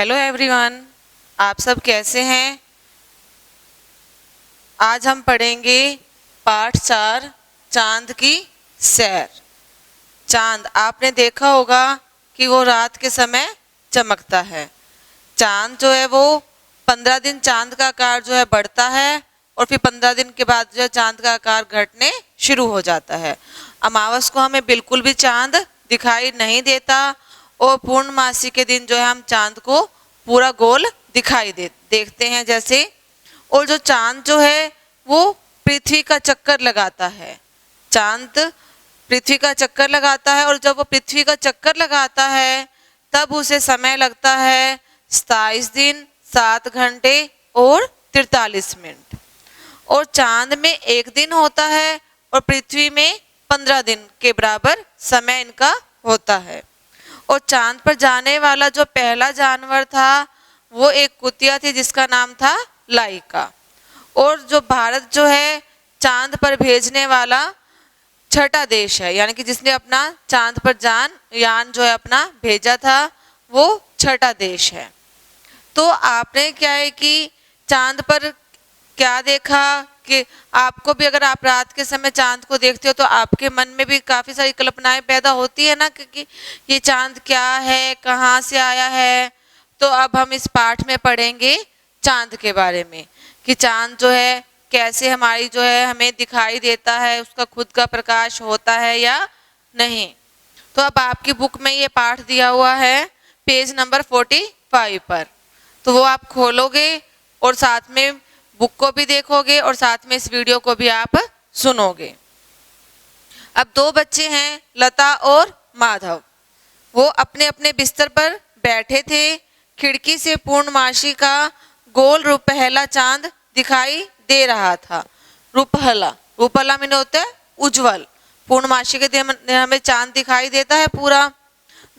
Hello everyone, आप सब कैसे हैं। आज हम पढ़ेंगे पाठ 4 चांद की सैर। चांद आपने देखा होगा कि वो रात के समय चमकता है। चांद जो है वो 15 दिन चांद का आकार जो है बढ़ता है और फिर 15 दिन के बाद जो है चांद का आकार घटने शुरू हो जाता है। अमावस को हमें बिल्कुल भी चांद दिखाई नहीं देता और पूर्णमासी के दिन जो है हम चांद को पूरा गोल दिखाई देखते हैं जैसे। और जो चांद जो है वो पृथ्वी का चक्कर लगाता है। चांद पृथ्वी का चक्कर लगाता है और जब वो पृथ्वी का चक्कर लगाता है तब उसे समय लगता है 27 दिन 7 घंटे और 43 मिनट। और चांद में एक दिन होता है और पृथ्वी में 15 दिन के बराबर समय इनका होता है। और चांद पर जाने वाला जो पहला जानवर था वो एक कुतिया थी जिसका नाम था लाइका। और जो भारत जो है चांद पर भेजने वाला छठा देश है, यानी कि जिसने अपना चांद पर यान जो है अपना भेजा था वो छठा देश है। तो आपने क्या है कि चांद पर क्या देखा कि आपको भी अगर आप रात के समय चांद को देखते हो तो आपके मन में भी काफ़ी सारी कल्पनाएं पैदा होती है ना, क्योंकि ये चांद क्या है, कहाँ से आया है। तो अब हम इस पाठ में पढ़ेंगे चांद के बारे में कि चांद जो है कैसे हमारी जो है हमें दिखाई देता है, उसका खुद का प्रकाश होता है या नहीं। तो अब आपकी बुक में ये पाठ दिया हुआ है पेज नंबर 45 पर, तो वो आप खोलोगे और साथ में बुक को भी देखोगे और साथ में इस वीडियो को भी आप सुनोगे। अब 2 बच्चे हैं लता और माधव। वो अपने अपने बिस्तर पर बैठे थे। खिड़की से पूर्णमासी का गोल रुपहला चांद दिखाई दे रहा था। रुपहला मैंने होता है उज्जवल। पूर्णमासी के दिन हमें चांद दिखाई देता है पूरा।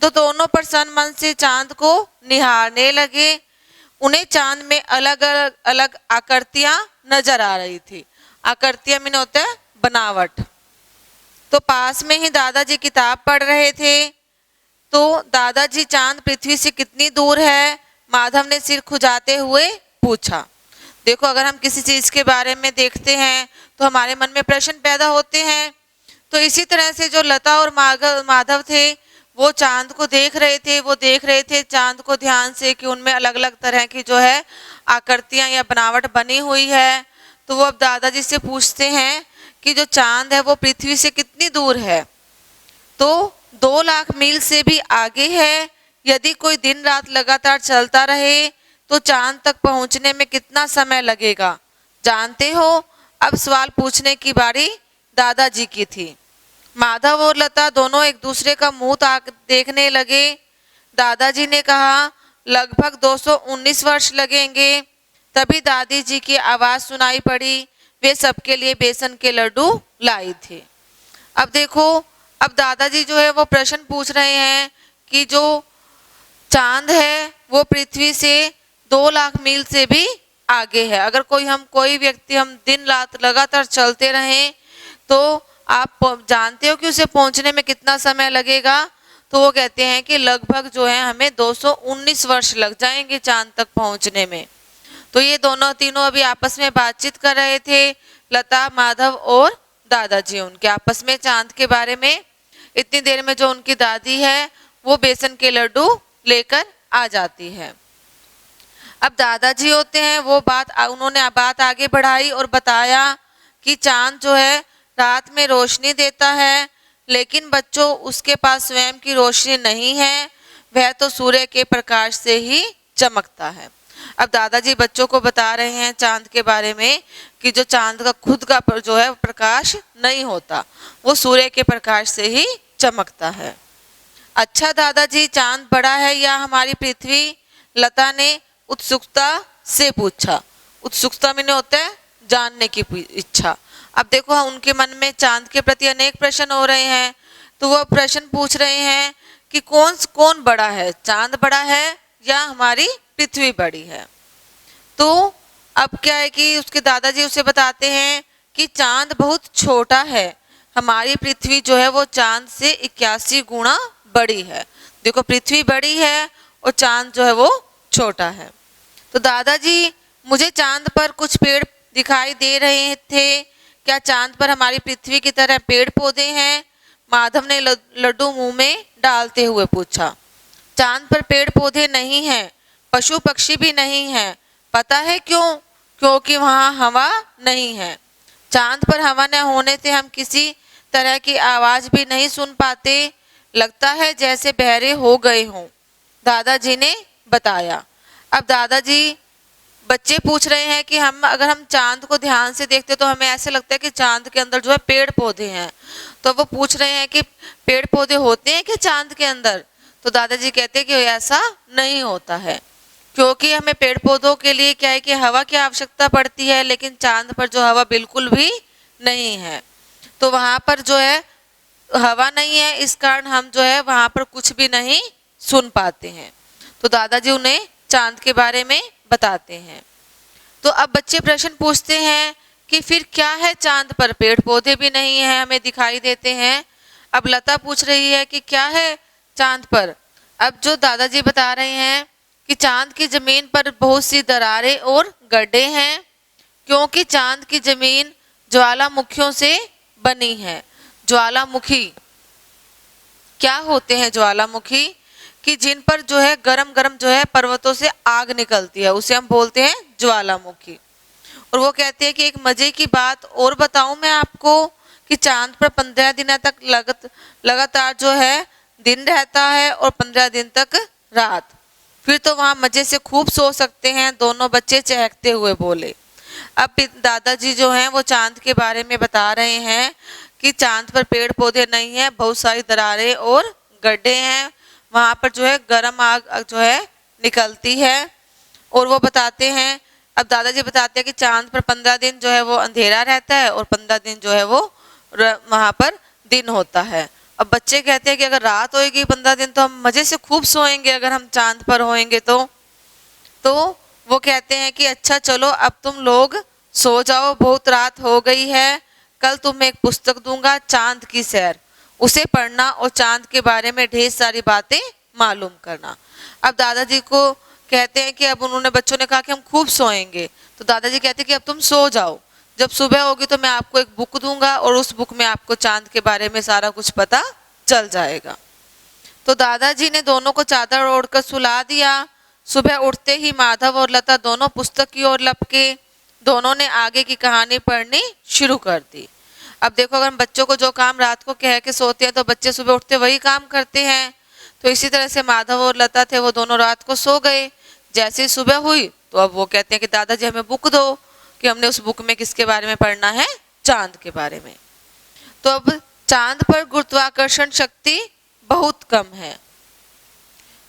तो दोनों प्रसन्न मन से चांद को निहारने लगे। उन्हें चांद में अलग अलग आकृतियां नजर आ रही थी। आकृतियां मैंने होता है बनावट। तो पास में ही दादाजी किताब पढ़ रहे थे। तो दादाजी चांद पृथ्वी से कितनी दूर है, माधव ने सिर खुजाते हुए पूछा। देखो, अगर हम किसी चीज के बारे में देखते हैं तो हमारे मन में प्रश्न पैदा होते हैं। तो इसी तरह से जो लता और माधव थे वो चांद को देख रहे थे चांद को ध्यान से कि उनमें अलग अलग तरह की जो है आकृतियां या बनावट बनी हुई है। तो वो अब दादाजी से पूछते हैं कि जो चांद है वो पृथ्वी से कितनी दूर है। तो 2 लाख मील से भी आगे है। यदि कोई दिन रात लगातार चलता रहे तो चांद तक पहुंचने में कितना समय लगेगा, जानते हो। अब सवाल पूछने की बारी दादाजी की थी। माधव और लता दोनों एक दूसरे का मुंह ताक देखने लगे। दादाजी ने कहा लगभग 219 वर्ष लगेंगे। तभी दादी जी की आवाज सुनाई पड़ी। वे सबके लिए बेसन के लड्डू लाई थी। अब देखो, अब दादाजी जो है वो प्रश्न पूछ रहे हैं कि जो चांद है वो पृथ्वी से 2 लाख मील से भी आगे है। अगर कोई व्यक्ति हम दिन रात लगातार चलते रहें तो आप जानते हो कि उसे पहुंचने में कितना समय लगेगा। तो वो कहते हैं कि लगभग जो है हमें 219 वर्ष लग जाएंगे चांद तक पहुंचने में। तो ये दोनों तीनों अभी आपस में बातचीत कर रहे थे, लता, माधव और दादाजी। उनके आपस में चांद के बारे में। इतनी देर में जो उनकी दादी है वो बेसन के लड्डू लेकर आ जाती है। अब दादाजी होते हैं वो उन्होंने बात आगे बढ़ाई और बताया कि चांद जो है रात में रोशनी देता है, लेकिन बच्चों उसके पास स्वयं की रोशनी नहीं है, वह तो सूर्य के प्रकाश से ही चमकता है। अब दादाजी बच्चों को बता रहे हैं चांद के बारे में कि जो चांद का खुद का जो है प्रकाश नहीं होता, वो सूर्य के प्रकाश से ही चमकता है। अच्छा दादाजी, चांद बड़ा है या हमारी पृथ्वी, लता ने उत्सुकता से पूछा। उत्सुकता में होता है जानने की इच्छा। अब देखो, उनके मन में चांद के प्रति अनेक प्रश्न हो रहे हैं। तो वो प्रश्न पूछ रहे हैं कि कौन बड़ा है, चांद बड़ा है या हमारी पृथ्वी बड़ी है। तो अब क्या है कि उसके दादाजी उसे बताते हैं कि चांद बहुत छोटा है, हमारी पृथ्वी जो है वो चांद से 81 गुना बड़ी है। देखो, पृथ्वी बड़ी है और चांद जो है वो छोटा है। तो दादाजी, मुझे चांद पर कुछ पेड़ दिखाई दे रहे थे, क्या चांद पर हमारी पृथ्वी की तरह पेड़ पौधे हैं? माधव ने लड्डू मुंह में डालते हुए पूछा। चांद पर पेड़ पौधे नहीं हैं, पशु पक्षी भी नहीं हैं। पता है क्यों? क्योंकि वहाँ हवा नहीं है। चांद पर हवा न होने से हम किसी तरह की आवाज भी नहीं सुन पाते, लगता है जैसे बहरे हो गए हों, दादाजी ने बताया। अब दादाजी, बच्चे पूछ रहे हैं कि अगर हम चांद को ध्यान से देखते तो हमें ऐसे लगता है कि चांद के अंदर जो है पेड़ पौधे हैं। तो वो पूछ रहे हैं कि पेड़ पौधे होते हैं कि चांद के अंदर? तो दादाजी कहते हैं कि ऐसा नहीं होता है, क्योंकि हमें पेड़ पौधों के लिए क्या है कि हवा की आवश्यकता पड़ती है, लेकिन चांद पर जो हवा बिल्कुल भी नहीं है। तो वहाँ पर जो है हवा नहीं है, इस कारण हम जो है वहाँ पर कुछ भी नहीं सुन पाते हैं। तो दादाजी उन्हें चांद के बारे में बताते हैं। तो अब बच्चे प्रश्न पूछते हैं कि फिर क्या है चांद पर? पेड़ पौधे भी नहीं है, हमें दिखाई देते हैं। अब लता पूछ रही है कि क्या है चांद पर? अब जो दादाजी बता रहे हैं कि चांद की जमीन पर बहुत सी दरारें और गड्ढे हैं, क्योंकि चांद की जमीन ज्वालामुखियों से बनी है। ज्वालामुखी क्या होते हैं? ज्वालामुखी कि जिन पर जो है गरम गरम जो है पर्वतों से आग निकलती है, उसे हम बोलते हैं ज्वालामुखी। और वो कहते हैं कि एक मजे की बात और बताऊं मैं आपको कि चांद पर 15 दिन तक लगातार जो है दिन रहता है और 15 दिन तक रात। फिर तो वहां मजे से खूब सो सकते हैं, दोनों बच्चे चहकते हुए बोले। अब दादाजी जो हैं वो चांद के बारे में बता रहे हैं कि चांद पर पेड़ पौधे नहीं है, बहुत सारी दरारें और गड्ढे हैं, वहां पर जो है गर्म आग जो है निकलती है। और वो बताते हैं, अब दादाजी बताते हैं कि चांद पर 15 दिन जो है वो अंधेरा रहता है और 15 दिन जो है वो वहां पर दिन होता है। अब बच्चे कहते हैं कि अगर रात होएगी 15 दिन तो हम मजे से खूब सोएंगे अगर हम चांद पर होएंगे तो वो कहते हैं कि अच्छा चलो अब तुम लोग सो जाओ, बहुत रात हो गई है, कल तुम्हें एक पुस्तक दूंगा, चांद की सैर, उसे पढ़ना और चांद के बारे में ढेर सारी बातें मालूम करना। अब दादाजी को कहते हैं कि अब उन्होंने बच्चों ने कहा कि हम खूब सोएंगे, तो दादाजी कहते हैं कि अब तुम सो जाओ, जब सुबह होगी तो मैं आपको एक बुक दूंगा और उस बुक में आपको चांद के बारे में सारा कुछ पता चल जाएगा। तो दादाजी ने दोनों को चादर ओढ़कर सुला दिया। सुबह उठते ही माधव और लता दोनों पुस्तक की ओर लपके, दोनों ने आगे की कहानी पढ़नी शुरू कर दी। अब देखो, अगर हम बच्चों को जो काम रात को कह के सोते हैं तो बच्चे सुबह उठते वही काम करते हैं। तो इसी तरह से माधव और लता थे, वो दोनों रात को सो गए। जैसे ही सुबह हुई तो अब वो कहते हैं कि दादाजी हमें बुक दो, कि हमने उस बुक में किसके बारे में पढ़ना है? चांद के बारे में। तो अब चांद पर गुरुत्वाकर्षण शक्ति बहुत कम है।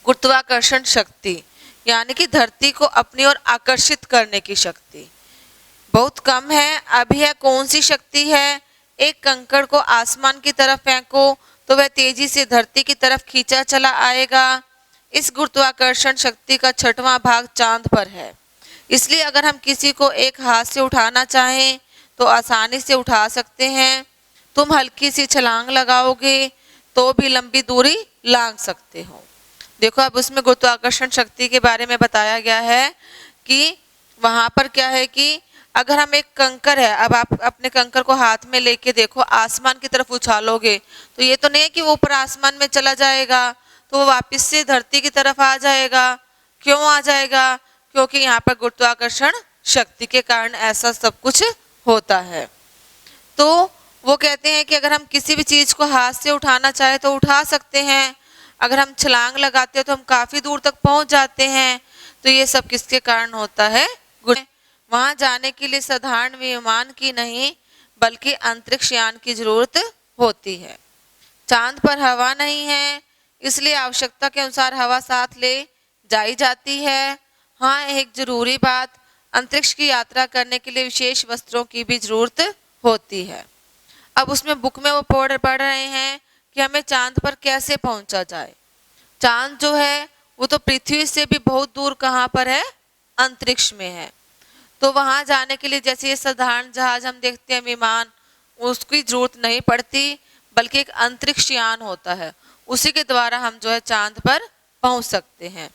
गुरुत्वाकर्षण शक्ति यानी कि धरती को अपनी ओर आकर्षित करने की शक्ति बहुत कम है। अब यह कौन सी शक्ति है? एक कंकड़ को आसमान की तरफ फेंको तो वह तेजी से धरती की तरफ खींचा चला आएगा। इस गुरुत्वाकर्षण शक्ति का 6वां भाग चांद पर है, इसलिए अगर हम किसी को एक हाथ से उठाना चाहें तो आसानी से उठा सकते हैं। तुम हल्की सी छलांग लगाओगे तो भी लंबी दूरी लांघ सकते हो। देखो, अब उसमें गुरुत्वाकर्षण शक्ति के बारे में बताया गया है कि वहां पर क्या है कि अगर हम एक कंकर है, अब आप अपने कंकर को हाथ में लेके देखो, आसमान की तरफ उछालोगे तो ये तो नहीं है कि वो ऊपर आसमान में चला जाएगा, तो वो वापस से धरती की तरफ आ जाएगा। क्यों आ जाएगा? क्योंकि यहाँ पर गुरुत्वाकर्षण शक्ति के कारण ऐसा सब कुछ होता है। तो वो कहते हैं कि अगर हम किसी भी चीज को हाथ से उठाना चाहे तो उठा सकते हैं, अगर हम छलांग लगाते हैं तो हम काफी दूर तक पहुंच जाते हैं। तो ये सब किसके कारण होता है? वहां जाने के लिए साधारण विमान की नहीं बल्कि अंतरिक्ष यान की जरूरत होती है। चांद पर हवा नहीं है, इसलिए आवश्यकता के अनुसार हवा साथ ले जाई जाती है। हाँ, एक जरूरी बात, अंतरिक्ष की यात्रा करने के लिए विशेष वस्त्रों की भी जरूरत होती है। अब उसमें बुक में वो पढ़ रहे हैं कि हमें चांद पर कैसे पहुंचा जाए। चांद जो है वो तो पृथ्वी से भी बहुत दूर कहाँ पर है? अंतरिक्ष में है। तो वहां जाने के लिए जैसे ये साधारण जहाज हम देखते हैं, विमान, उसकी जरूरत नहीं पड़ती, बल्कि एक अंतरिक्ष यान होता है, उसी के द्वारा हम जो है चांद पर पहुंच सकते हैं।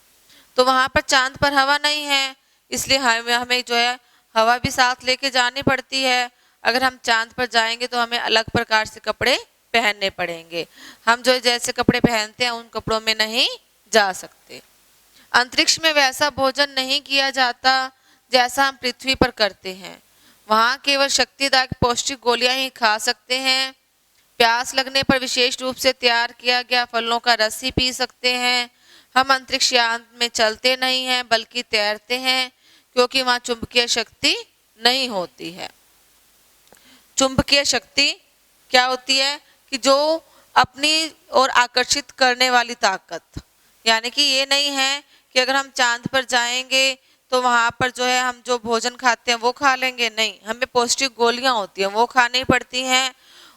तो वहाँ पर चांद पर हवा नहीं है, इसलिए हमें जो है हवा भी साथ लेके जानी पड़ती है। अगर हम चांद पर जाएंगे तो हमें अलग प्रकार से कपड़े पहनने पड़ेंगे। हम जो जैसे कपड़े पहनते हैं उन कपड़ों में नहीं जा सकते। अंतरिक्ष में वैसा भोजन नहीं किया जाता जैसा हम पृथ्वी पर करते हैं। वहाँ केवल शक्तिदायक पौष्टिक गोलियां ही खा सकते हैं। प्यास लगने पर विशेष रूप से तैयार किया गया फलों का रस ही पी सकते हैं। हम अंतरिक्ष यान में चलते नहीं हैं बल्कि तैरते हैं, क्योंकि वहाँ चुंबकीय शक्ति नहीं होती है। चुंबकीय शक्ति क्या होती है कि जो अपनी ओर आकर्षित करने वाली ताकत, यानी कि ये नहीं है कि अगर हम चांद पर जाएंगे तो वहाँ पर जो है हम जो भोजन खाते हैं वो खा लेंगे, नहीं, हमें पौष्टिक गोलियां होती हैं वो खानी पड़ती हैं।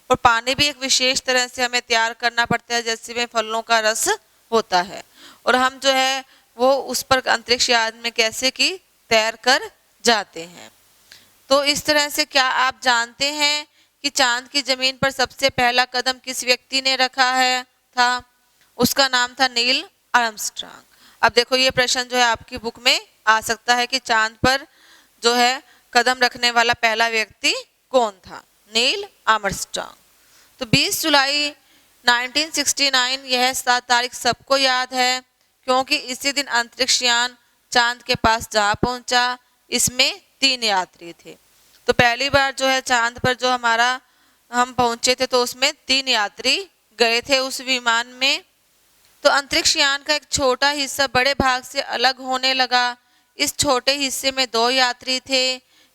और पानी भी एक विशेष तरह से हमें तैयार करना पड़ता है, जैसे में फलों का रस होता है। और हम जो है वो उस पर अंतरिक्ष यान में कैसे कि तैर कर जाते हैं। तो इस तरह से क्या आप जानते हैं कि चांद की जमीन पर सबसे पहला कदम किस व्यक्ति ने रखा है था? उसका नाम था नील आर्मस्ट्रांग। अब देखो ये प्रश्न जो है आपकी बुक में आ सकता है कि चांद पर जो है कदम रखने वाला पहला व्यक्ति कौन था? Neil Armstrong. तो 20 जुलाई 1969 यह तारीख सबको याद है, क्योंकि इसी दिन अंतरिक्ष यान चांद के पास जा पहुंचा। इसमें 3 यात्री थे। तो पहली बार जो है चांद पर जो हम पहुंचे थे तो उसमें 3 यात्री गए थे उस विमान में। तो अंतरिक्ष यान का एक छोटा हिस्सा बड़े भाग से अलग होने लगा। इस छोटे हिस्से में 2 यात्री थे।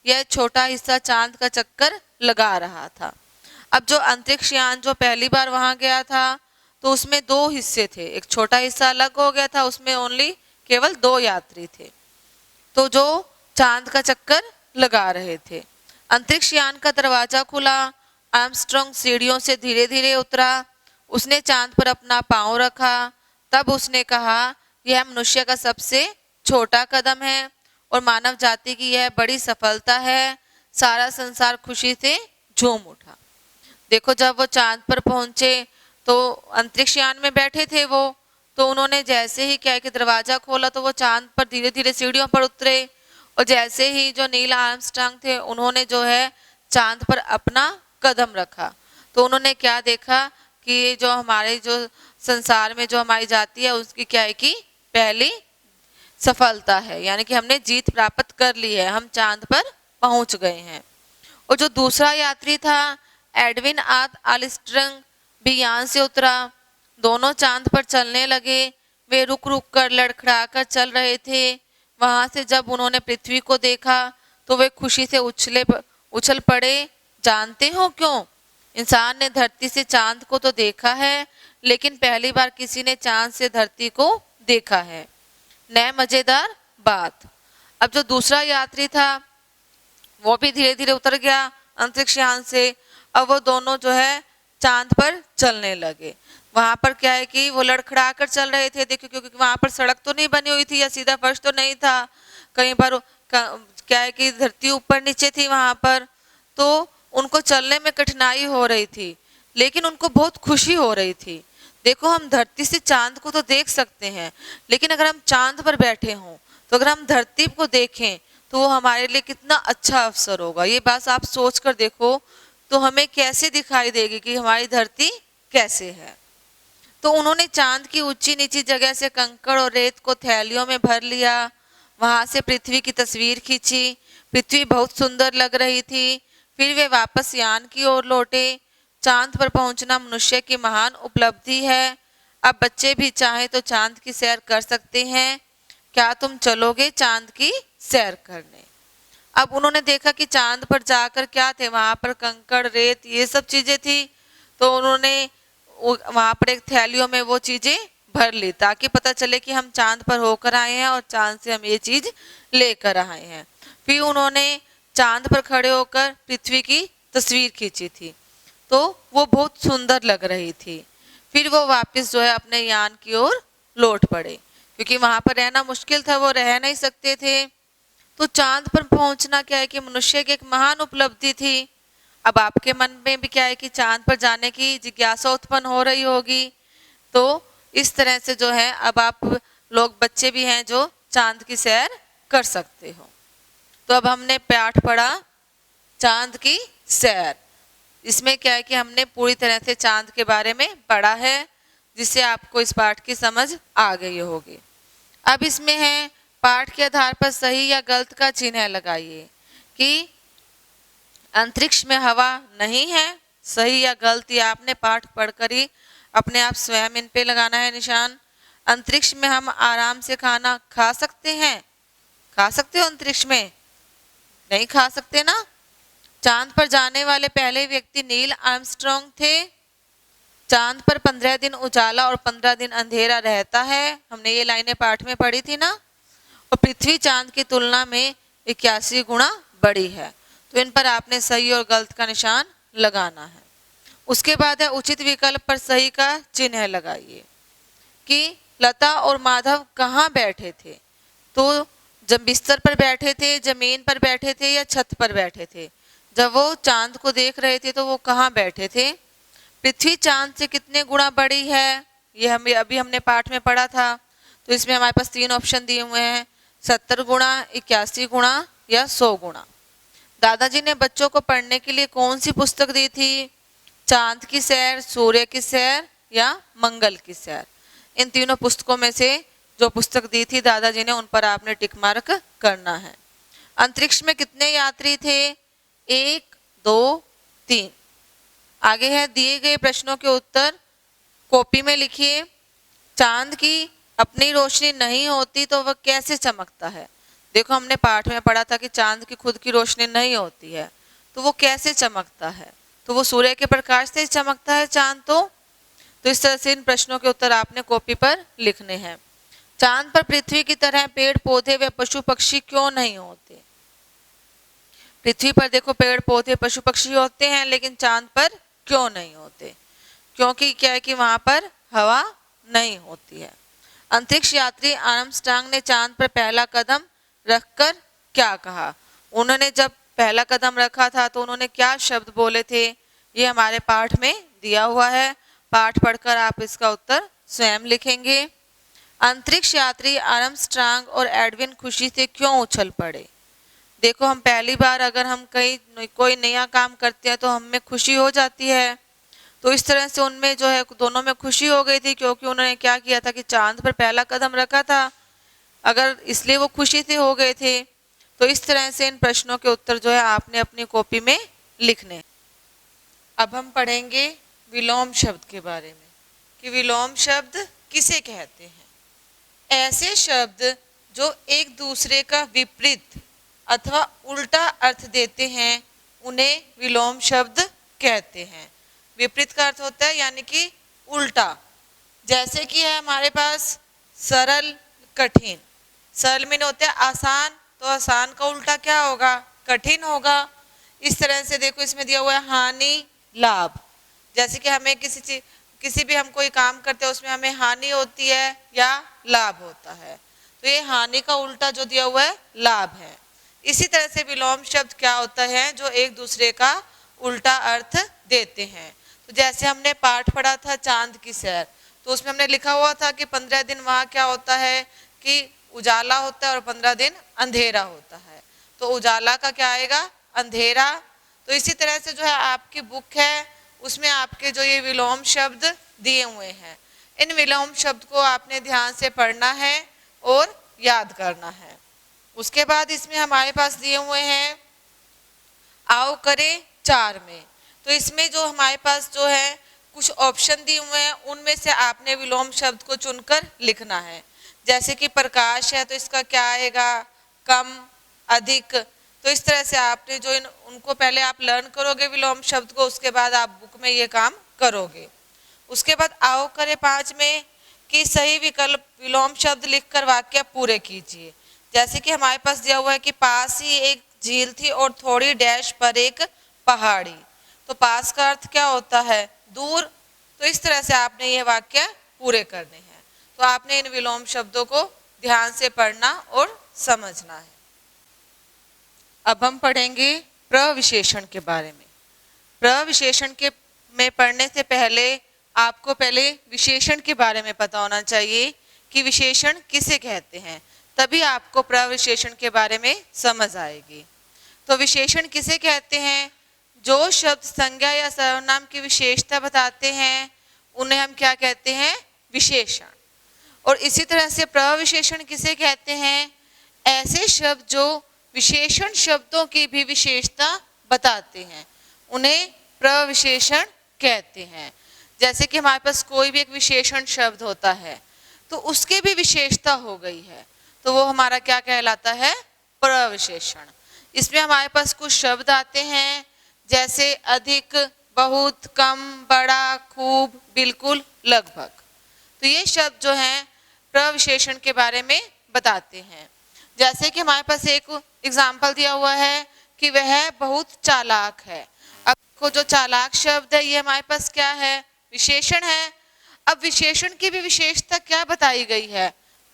यह छोटा हिस्सा चांद का चक्कर लगा रहा था। अब जो अंतरिक्ष यान जो पहली बार वहां गया था तो उसमें 2 हिस्से थे, एक छोटा हिस्सा अलग हो गया था, उसमें केवल 2 यात्री थे तो जो चांद का चक्कर लगा रहे थे। अंतरिक्ष यान का दरवाजा खुला। आर्मस्ट्रांग सीढ़ियों से धीरे धीरे उतरा। उसने चांद पर अपना पांव रखा। तब उसने कहा, यह मनुष्य का सबसे छोटा कदम है और मानव जाति की यह बड़ी सफलता है। सारा संसार खुशी से झूम उठा। देखो जब वो चांद पर पहुंचे तो अंतरिक्ष यान में बैठे थे वो, तो उन्होंने जैसे ही क्या कि दरवाजा खोला तो वो चांद पर धीरे धीरे सीढ़ियों पर उतरे। और जैसे ही जो नील आर्मस्ट्रांग थे उन्होंने जो है चांद पर अपना कदम रखा तो उन्होंने क्या देखा कि जो हमारे जो संसार में जो हमारी जाति है उसकी क्या है कि पहली सफलता है, यानी कि हमने जीत प्राप्त कर ली है, हम चांद पर पहुंच गए हैं। और जो दूसरा यात्री था एडविन आर्मस्ट्रांग भी यान से उतरा। दोनों चांद पर चलने लगे। वे रुक रुक कर लड़खड़ा कर चल रहे थे। वहां से जब उन्होंने पृथ्वी को देखा तो वे खुशी से उछल पड़े। जानते हो क्यों? इंसान ने धरती से चांद को तो देखा है, लेकिन पहली बार किसी ने चांद से धरती को देखा है। नए मजेदार बात। अब जो दूसरा यात्री था वो भी धीरे धीरे उतर गया अंतरिक्ष यान से। अब वो दोनों जो है चांद पर चलने लगे। वहां पर क्या है कि वो लड़खड़ा कर चल रहे थे, देखो क्योंकि वहां पर सड़क तो नहीं बनी हुई थी या सीधा फर्श तो नहीं था, कहीं पर क्या है कि धरती ऊपर नीचे थी वहां पर, तो उनको चलने में कठिनाई हो रही थी, लेकिन उनको बहुत खुशी हो रही थी। देखो हम धरती से चांद को तो देख सकते हैं, लेकिन अगर हम चांद पर बैठे हों तो अगर हम धरती को देखें तो वो हमारे लिए कितना अच्छा अवसर होगा। ये बात आप सोच कर देखो तो हमें कैसे दिखाई देगी कि हमारी धरती कैसे है। तो उन्होंने चांद की ऊंची नीची जगह से कंकड़ और रेत को थैलियों में भर लिया। वहां से पृथ्वी की तस्वीर खींची। पृथ्वी बहुत सुंदर लग रही थी। फिर वे वापस यान की ओर लौटे। चांद पर पहुंचना मनुष्य की महान उपलब्धि है। अब बच्चे भी चाहे तो चांद की सैर कर सकते हैं। क्या तुम चलोगे चांद की सैर करने? अब उन्होंने देखा कि चांद पर जाकर क्या थे, वहां पर कंकड़ रेत ये सब चीजें थी, तो उन्होंने वहां पर एक थैलियों में वो चीजें भर ली ताकि पता चले कि हम चांद पर होकर आए हैं और चांद से हम ये चीज लेकर आए हैं। फिर उन्होंने चांद पर खड़े होकर पृथ्वी की तस्वीर खींची थी, तो वो बहुत सुंदर लग रही थी। फिर वो वापस जो है अपने यान की ओर लौट पड़े, क्योंकि वहां पर रहना मुश्किल था, वो रह नहीं सकते थे। तो चांद पर पहुंचना क्या है कि मनुष्य की एक महान उपलब्धि थी। अब आपके मन में भी क्या है कि चांद पर जाने की जिज्ञासा उत्पन्न हो रही होगी। तो इस तरह से जो है अब आप लोग बच्चे भी हैं जो चांद की सैर कर सकते हो। तो अब हमने पाठ पढ़ा चांद की सैर। इसमें क्या है कि हमने पूरी तरह से चांद के बारे में पढ़ा है, जिससे आपको इस पाठ की समझ आ गई होगी। अब इसमें है पाठ के आधार पर सही या गलत का चिन्ह लगाइए कि अंतरिक्ष में हवा नहीं है, सही या गलत, ये आपने पाठ पढ़कर ही अपने आप स्वयं इन पे लगाना है निशान। अंतरिक्ष में हम आराम से खाना खा सकते हैं, खा सकते हो अंतरिक्ष में? नहीं खा सकते ना। चांद पर जाने वाले पहले व्यक्ति नील आर्मस्ट्रॉन्ग थे। चांद पर 15 दिन उजाला और 15 दिन अंधेरा रहता है, हमने ये लाइनें पाठ में पढ़ी थी ना। और पृथ्वी चांद की तुलना में 81 गुना बड़ी है। तो इन पर आपने सही और गलत का निशान लगाना है। उसके बाद है उचित विकल्प पर सही का चिन्ह लगाइए कि लता और माधव कहाँ बैठे थे। तो जब बिस्तर पर बैठे थे, जमीन पर बैठे थे या छत पर बैठे थे? जब वो चांद को देख रहे थे तो वो कहाँ बैठे थे? पृथ्वी चांद से कितने गुना बड़ी है, ये हमें अभी हमने पाठ में पढ़ा था। तो इसमें हमारे पास 3 ऑप्शन दिए हुए हैं, 70 गुना, 81 गुना या 100 गुना। दादाजी ने बच्चों को पढ़ने के लिए कौन सी पुस्तक दी थी? चांद की सैर, सूर्य की सैर या मंगल की सैर। इन तीनों पुस्तकों में से जो पुस्तक दी थी दादाजी ने, उन पर आपने टिक मार्क करना है। अंतरिक्ष में कितने यात्री थे? 1, 2, 3। आगे है दिए गए प्रश्नों के उत्तर कॉपी में लिखिए। चांद की अपनी रोशनी नहीं होती तो वह कैसे चमकता है? देखो हमने पाठ में पढ़ा था कि चांद की खुद की रोशनी नहीं होती है, तो वो कैसे चमकता है? तो वो सूर्य के प्रकाश से चमकता है चांद। तो इस तरह से इन प्रश्नों के उत्तर आपने कॉपी पर लिखने हैं। चांद पर पृथ्वी की तरह पेड़ पौधे व पशु पक्षी क्यों नहीं होते? पृथ्वी पर देखो पेड़ पौधे पशु पक्षी होते हैं, लेकिन चांद पर क्यों नहीं होते? क्योंकि क्या है कि वहां पर हवा नहीं होती है। अंतरिक्ष यात्री आर्मस्ट्रांग ने चांद पर पहला कदम रखकर क्या कहा? उन्होंने जब पहला कदम रखा था तो उन्होंने क्या शब्द बोले थे? ये हमारे पाठ में दिया हुआ है। पाठ पढ़कर आप इसका उत्तर स्वयं लिखेंगे। अंतरिक्ष यात्री आर्मस्ट्रांग और एडविन खुशी से क्यों उछल पड़े? देखो हम पहली बार अगर हम कहीं कोई नया काम करते हैं तो हमें खुशी हो जाती है। तो इस तरह से उनमें जो है दोनों में खुशी हो गई थी, क्योंकि उन्होंने क्या किया था कि चांद पर पहला कदम रखा था, अगर इसलिए वो खुशी से हो गए थे। तो इस तरह से इन प्रश्नों के उत्तर जो है आपने अपनी कॉपी में लिखने। अब हम पढ़ेंगे विलोम शब्द के बारे में कि विलोम शब्द किसे कहते हैं। ऐसे शब्द जो एक दूसरे का विपरीत अथवा उल्टा अर्थ देते हैं उन्हें विलोम शब्द कहते हैं। विपरीत का अर्थ होता है यानी कि उल्टा। जैसे कि है हमारे पास सरल, कठिन। सरल में होते हैं आसान, तो आसान का उल्टा क्या होगा? कठिन होगा। इस तरह से देखो इसमें दिया हुआ है हानि, लाभ। जैसे कि हमें किसी भी हम कोई काम करते हैं उसमें हमें हानि होती है या लाभ होता है, तो ये हानि का उल्टा जो दिया हुआ है लाभ है। इसी तरह से विलोम शब्द क्या होता है? जो एक दूसरे का उल्टा अर्थ देते हैं। तो जैसे हमने पाठ पढ़ा था चांद की सैर, तो उसमें हमने लिखा हुआ था कि 15 दिन वहाँ क्या होता है कि उजाला होता है और 15 दिन अंधेरा होता है। तो उजाला का क्या आएगा? अंधेरा। तो इसी तरह से जो है आपकी बुक है उसमें आपके जो ये विलोम शब्द दिए हुए हैं, इन विलोम शब्द को आपने ध्यान से पढ़ना है और याद करना है। उसके बाद इसमें हमारे पास दिए हुए हैं आओ करें 4 में। तो इसमें जो हमारे पास जो है कुछ ऑप्शन दिए हुए हैं, उनमें से आपने विलोम शब्द को चुनकर लिखना है। जैसे कि प्रकाश है तो इसका क्या आएगा? कम, अधिक। तो इस तरह से आपने जो उनको पहले आप लर्न करोगे विलोम शब्द को, उसके बाद आप बुक में ये काम करोगे। उसके बाद आओ करें 5 में कि सही विकल्प विलोम शब्द लिखकर वाक्य पूरे कीजिए। जैसे कि हमारे पास दिया हुआ है कि पास ही एक झील थी और थोड़ी डैश पर एक पहाड़ी। तो पास का अर्थ क्या होता है? दूर। तो इस तरह से आपने ये वाक्य पूरे करने हैं। तो आपने इन विलोम शब्दों को ध्यान से पढ़ना और समझना है। अब हम पढ़ेंगे प्रविशेषण के बारे में। प्रविशेषण के में पढ़ने से पहले आपको पहले विशेषण के बारे में पता होना चाहिए कि विशेषण किसे कहते हैं, तभी आपको प्रविशेषण के बारे में समझ आएगी। तो विशेषण किसे कहते हैं? जो शब्द संज्ञा या सर्वनाम की विशेषता बताते हैं उन्हें हम क्या कहते हैं? विशेषण। और इसी तरह से प्रविशेषण किसे कहते हैं? ऐसे शब्द जो विशेषण शब्दों की भी विशेषता बताते हैं उन्हें प्रविशेषण कहते हैं। जैसे कि हमारे पास कोई भी एक विशेषण शब्द होता है तो उसके भी विशेषता हो गई है तो वो हमारा क्या कहलाता है? प्रविशेषण। इसमें हमारे पास कुछ शब्द आते हैं जैसे अधिक, बहुत, कम, बड़ा, खूब, बिल्कुल, लगभग। तो ये शब्द जो हैं प्रविशेषण के बारे में बताते हैं। जैसे कि हमारे पास एक एग्जाम्पल दिया हुआ है कि वह बहुत चालाक है। अब को जो चालाक शब्द है ये हमारे पास क्या है? विशेषण है। अब विशेषण की भी विशेषता क्या बताई गई है?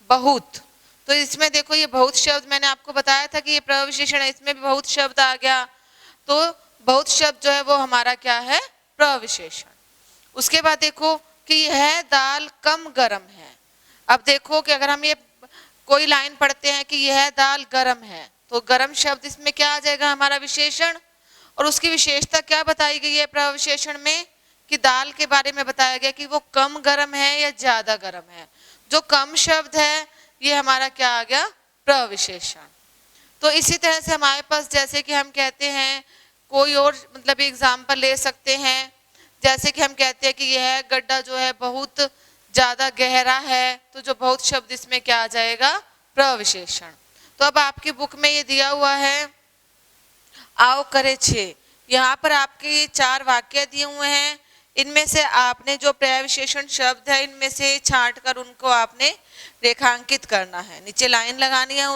बहुत। तो इसमें देखो ये बहुत शब्द मैंने आपको बताया था कि ये प्रविशेषण है, इसमें भी बहुत शब्द आ गया। तो बहुत शब्द जो है वो हमारा क्या है? प्रविशेषण। उसके बाद देखो कि यह दाल कम गर्म है। अब देखो कि अगर हम ये कोई लाइन पढ़ते हैं कि यह दाल गर्म है तो गर्म शब्द इसमें क्या आ जाएगा? हमारा विशेषण। और उसकी विशेषता क्या बताई गई है प्रविशेषण में? कि दाल के बारे में बताया गया कि वो कम गर्म है या ज्यादा गर्म है। जो कम शब्द है ये हमारा क्या आ गया? प्रविशेषण। तो इसी तरह से हमारे पास जैसे कि हम कहते हैं कोई और मतलब एग्जाम्पल ले सकते हैं। जैसे कि हम कहते हैं कि यह गड्ढा जो है बहुत ज्यादा गहरा है तो जो बहुत शब्द इसमें क्या आ जाएगा? प्रविशेषण। तो अब आपकी बुक में ये दिया हुआ है आओ करे 6। यहाँ पर आपके ये 4 वाक्य दिए हुए हैं। इनमें से आपने जो प्रविशेषण शब्द है इनमें से छांट कर उनको आपने रेखांकित करना है, नीचे लाइन लगानी है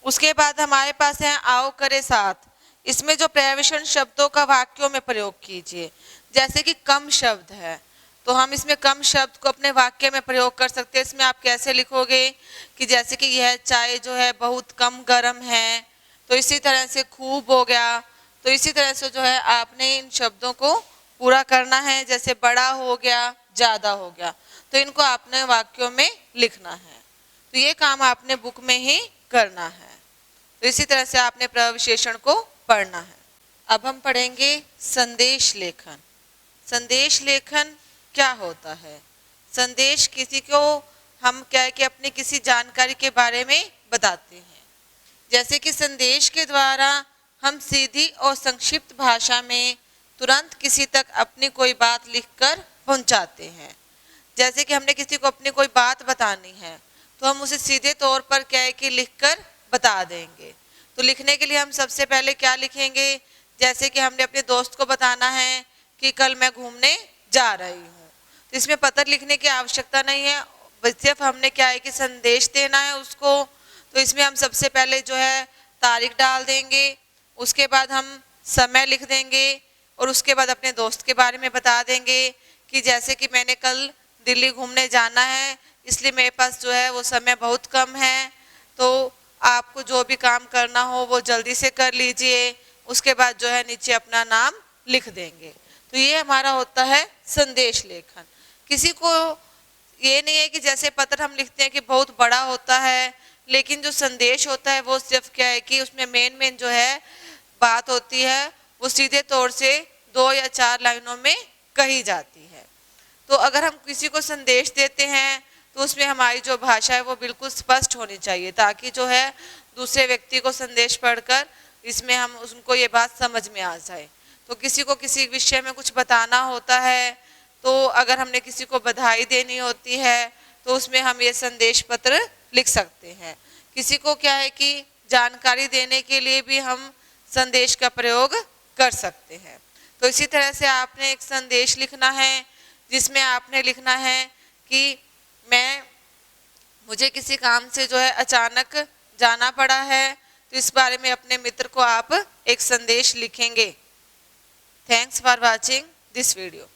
उसके बाद हमारे पास है आओ करे 7। इसमें जो प्रविशेषण शब्दों का वाक्यों में प्रयोग कीजिए। जैसे कि कम शब्द है तो हम इसमें कम शब्द को अपने वाक्य में प्रयोग कर सकते हैं। इसमें आप कैसे लिखोगे कि जैसे कि यह चाय जो है बहुत कम गर्म है। तो इसी तरह से खूब हो गया। तो इसी तरह से जो है आपने इन शब्दों को पूरा करना है। जैसे बड़ा हो गया, ज्यादा हो गया, तो इनको आपने वाक्यों में लिखना है। तो ये काम आपने बुक में ही करना है। तो इसी तरह से आपने प्रविशेषण को पढ़ना है। अब हम पढ़ेंगे संदेश लेखन। संदेश लेखन क्या होता है? संदेश किसी को हम क्या है कि अपनी किसी जानकारी के बारे में बताते हैं। जैसे कि संदेश के द्वारा हम सीधी और संक्षिप्त भाषा में तुरंत किसी तक अपनी कोई बात लिखकर पहुंचाते हैं। जैसे कि हमने किसी को अपनी कोई बात बतानी है तो हम उसे सीधे तौर पर क्या है कि लिखकर बता देंगे। तो लिखने के लिए हम सबसे पहले क्या लिखेंगे? जैसे कि हमने अपने दोस्त को बताना है कि कल मैं घूमने जा रही हूँ तो इसमें पत्र लिखने की आवश्यकता नहीं है, सिर्फ हमने क्या है कि संदेश देना है उसको। तो इसमें हम सबसे पहले जो है तारीख डाल देंगे, उसके बाद हम समय लिख देंगे और उसके बाद अपने दोस्त के बारे में बता देंगे कि जैसे कि मैंने कल दिल्ली घूमने जाना है इसलिए मेरे पास जो है वो समय बहुत कम है, तो आपको जो भी काम करना हो वो जल्दी से कर लीजिए। उसके बाद जो है नीचे अपना नाम लिख देंगे। तो ये हमारा होता है संदेश लेखन। किसी को ये नहीं है कि जैसे पत्र हम लिखते हैं कि बहुत बड़ा होता है, लेकिन जो संदेश होता है वो सिर्फ क्या है कि उसमें मेन जो है बात होती है वो सीधे तौर से 2 या 4 लाइनों में कही जाती है। तो अगर हम किसी को संदेश देते हैं तो उसमें हमारी जो भाषा है वो बिल्कुल स्पष्ट होनी चाहिए ताकि जो है दूसरे व्यक्ति को संदेश पढ़कर इसमें हम उनको ये बात समझ में आ जाए। तो किसी को किसी विषय में कुछ बताना होता है तो अगर हमने किसी को बधाई देनी होती है तो उसमें हम ये संदेश पत्र लिख सकते हैं। किसी को क्या है कि जानकारी देने के लिए भी हम संदेश का प्रयोग कर सकते हैं। तो इसी तरह से आपने एक संदेश लिखना है जिसमें आपने लिखना है कि मुझे किसी काम से जो है अचानक जाना पड़ा है तो इस बारे में अपने मित्र को आप एक संदेश लिखेंगे। Thanks for watching this video.